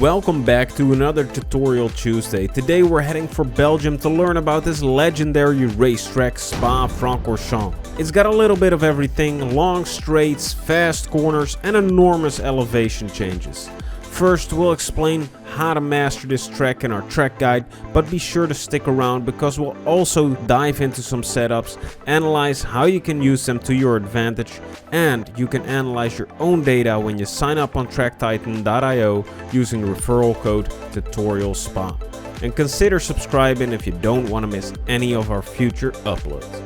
Welcome back to another Tutorial Tuesday. Today we're heading for Belgium to learn about this legendary racetrack, Francorchamps. It's got a little bit of everything: long straights, fast corners and enormous elevation changes. First, we'll explain how to master this track in our track guide, but be sure to stick around because we'll also dive into some setups, analyze how you can use them to your advantage, and you can analyze your own data when you sign up on tracktitan.io using referral code TutorialSpa. And consider subscribing if you don't want to miss any of our future uploads.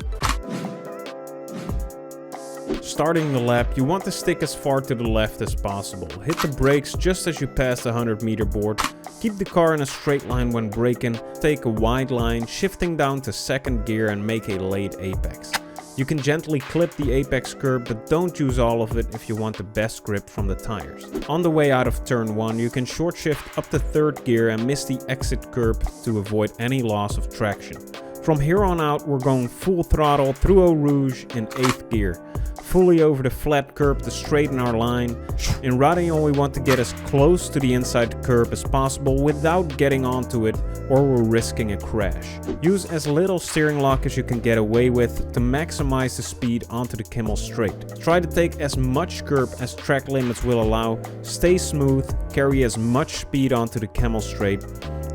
Starting the lap, you want to stick as far to the left as possible. Hit the brakes just as you pass the 100-meter board. Keep the car in a straight line when braking. Take a wide line, shifting down to second gear and make a late apex. You can gently clip the apex curb, but don't use all of it if you want the best grip from the tires. On the way out of turn 1, you can short shift up to third gear and miss the exit curb to avoid any loss of traction. From here on out, we're going full throttle through Eau Rouge in 8th gear. Fully over the flat curb to straighten our line. In radial, we want to get as close to the inside curb as possible without getting onto it, or we're risking a crash. Use as little steering lock as you can get away with to maximize the speed onto the Kimmel straight. Try to take as much curb as track limits will allow, stay smooth, carry as much speed onto the Kimmel straight,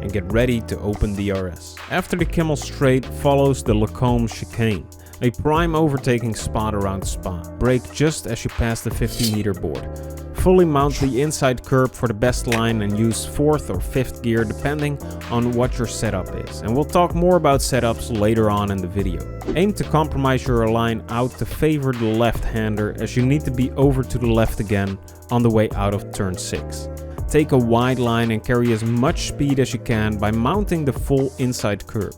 and get ready to open DRS. After the Kimmel straight follows the Lacombe chicane, a prime overtaking spot around Spa. Brake just as you pass the 50-meter board. Fully mount the inside curb for the best line and use 4th or 5th gear depending on what your setup is. And we'll talk more about setups later on in the video. Aim to compromise your line out to favor the left-hander, as you need to be over to the left again on the way out of turn 6. Take a wide line and carry as much speed as you can by mounting the full inside curb.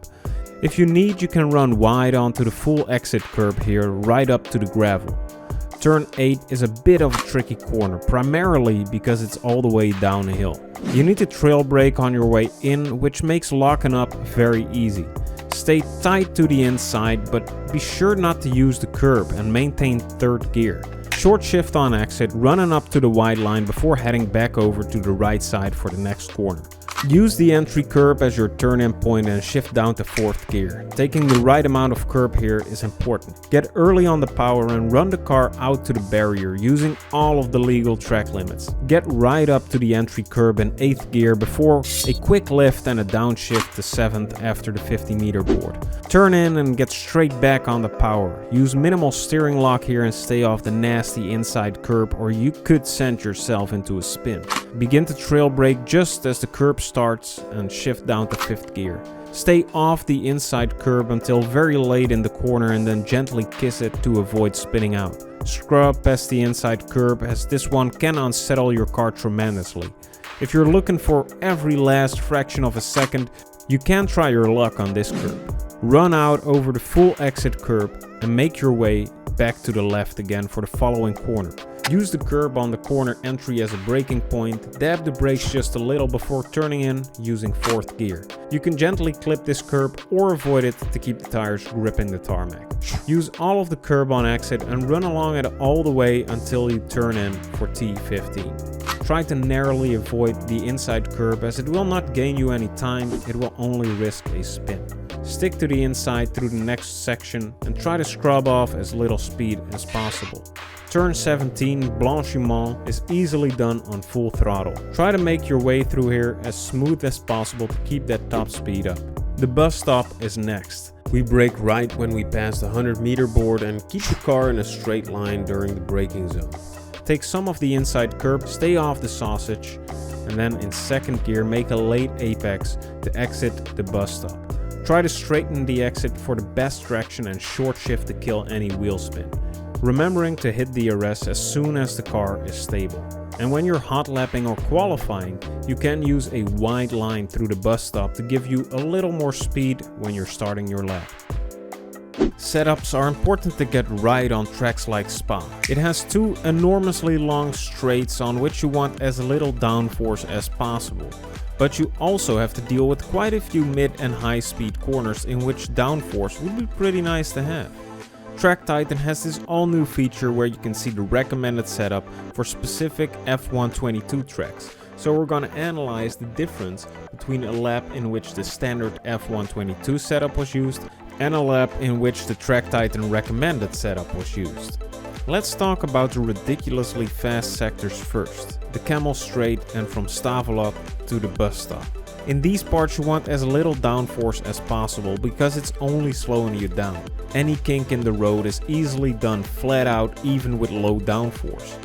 If you need, you can run wide onto the full exit curb here, right up to the gravel. Turn 8 is a bit of a tricky corner, primarily because it's all the way down a hill. You need to trail brake on your way in, which makes locking up very easy. Stay tight to the inside, but be sure not to use the curb and maintain third gear. Short shift on exit, running up to the wide line before heading back over to the right side for the next corner. Use the entry curb as your turn-in point and shift down to 4th gear. Taking the right amount of curb here is important. Get early on the power and run the car out to the barrier using all of the legal track limits. Get right up to the entry curb in 8th gear before a quick lift and a downshift to 7th after the 50-meter board. Turn in and get straight back on the power. Use minimal steering lock here and stay off the nasty inside curb, or you could send yourself into a spin. Begin to trail brake just as the curb starts and shift down to 5th gear. Stay off the inside curb until very late in the corner and then gently kiss it to avoid spinning out. Scrub past the inside curb, as this one can unsettle your car tremendously. If you're looking for every last fraction of a second, you can try your luck on this curb. Run out over the full exit curb and make your way back to the left again for the following corner. Use the curb on the corner entry as a braking point, dab the brakes just a little before turning in using 4th gear. You can gently clip this curb or avoid it to keep the tires gripping the tarmac. Use all of the curb on exit and run along it all the way until you turn in for T15. Try to narrowly avoid the inside curb, as it will not gain you any time, it will only risk a spin. Stick to the inside through the next section and try to scrub off as little speed as possible. Turn 17, Blanchiment, is easily done on full throttle. Try to make your way through here as smooth as possible to keep that top speed up. The bus stop is next. We brake right when we pass the 100-meter board and keep the car in a straight line during the braking zone. Take some of the inside curb, stay off the sausage, and then in 2nd gear make a late apex to exit the bus stop. Try to straighten the exit for the best traction and short shift to kill any wheel spin, remembering to hit DRS as soon as the car is stable. And when you're hot lapping or qualifying, you can use a wide line through the bus stop to give you a little more speed when you're starting your lap. Setups are important to get right on tracks like Spa. It has 2 enormously long straights on which you want as little downforce as possible. But you also have to deal with quite a few mid and high speed corners in which downforce would be pretty nice to have. Track Titan has this all new feature where you can see the recommended setup for specific F122 tracks. So we're going to analyze the difference between a lap in which the standard F122 setup was used and a lap in which the Track Titan recommended setup was used. Let's talk about the ridiculously fast sectors first, the Camel Straight and from Stavelot to the bus stop. In these parts you want as little downforce as possible because it's only slowing you down. Any kink in the road is easily done flat out even with low downforce.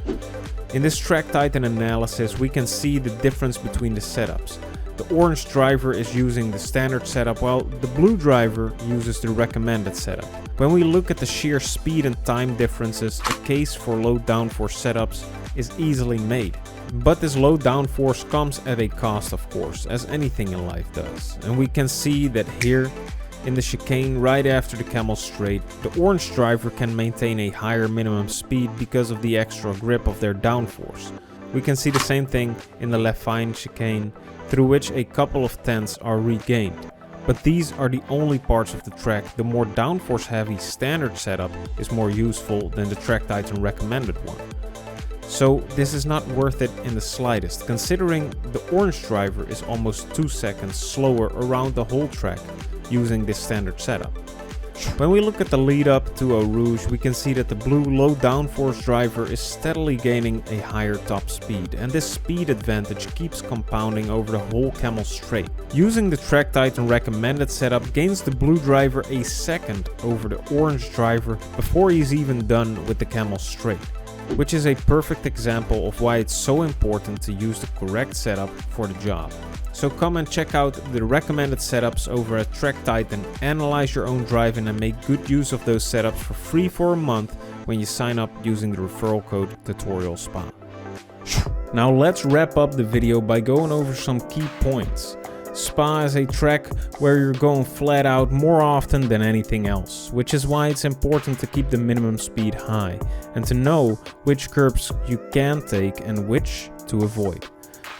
In this Track Titan analysis we can see the difference between the setups. The orange driver is using the standard setup while the blue driver uses the recommended setup. When we look at the sheer speed and time differences, a case for low downforce setups is easily made. But this low downforce comes at a cost, of course, as anything in life does. And we can see that here in the chicane right after the Camel Straight, the orange driver can maintain a higher minimum speed because of the extra grip of their downforce. We can see the same thing in the Lefine chicane, through which a couple of tenths are regained. But these are the only parts of the track. The more downforce heavy standard setup is more useful than the Track Titan recommended one. So this is not worth it in the slightest, considering the orange driver is almost 2 seconds slower around the whole track using this standard setup. When we look at the lead up to Eau Rouge, we can see that the blue low downforce driver is steadily gaining a higher top speed, and this speed advantage keeps compounding over the whole Camel Straight. Using the Track Titan recommended setup gains the blue driver a second over the orange driver before he's even done with the Camel Straight, which is a perfect example of why it's so important to use the correct setup for the job. So come and check out the recommended setups over at Track Titan, analyze your own driving and make good use of those setups for free for a month when you sign up using the referral code TutorialSpa. Now let's wrap up the video by going over some key points. Spa is a track where you're going flat out more often than anything else, which is why it's important to keep the minimum speed high and to know which curbs you can take and which to avoid.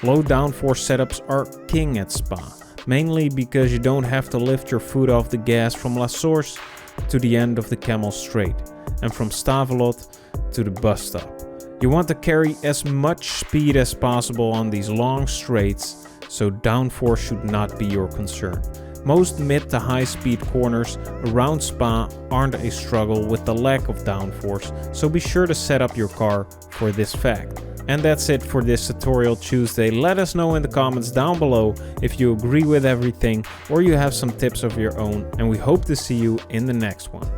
Low downforce setups are king at Spa, mainly because you don't have to lift your foot off the gas from La Source to the end of the Camel Straight and from Stavelot to the bus stop. You want to carry as much speed as possible on these long straights, so downforce should not be your concern. Most mid to high speed corners around Spa aren't a struggle with the lack of downforce, so be sure to set up your car for this fact. And that's it for this Tutorial Tuesday. Let us know in the comments down below if you agree with everything or you have some tips of your own, and we hope to see you in the next one.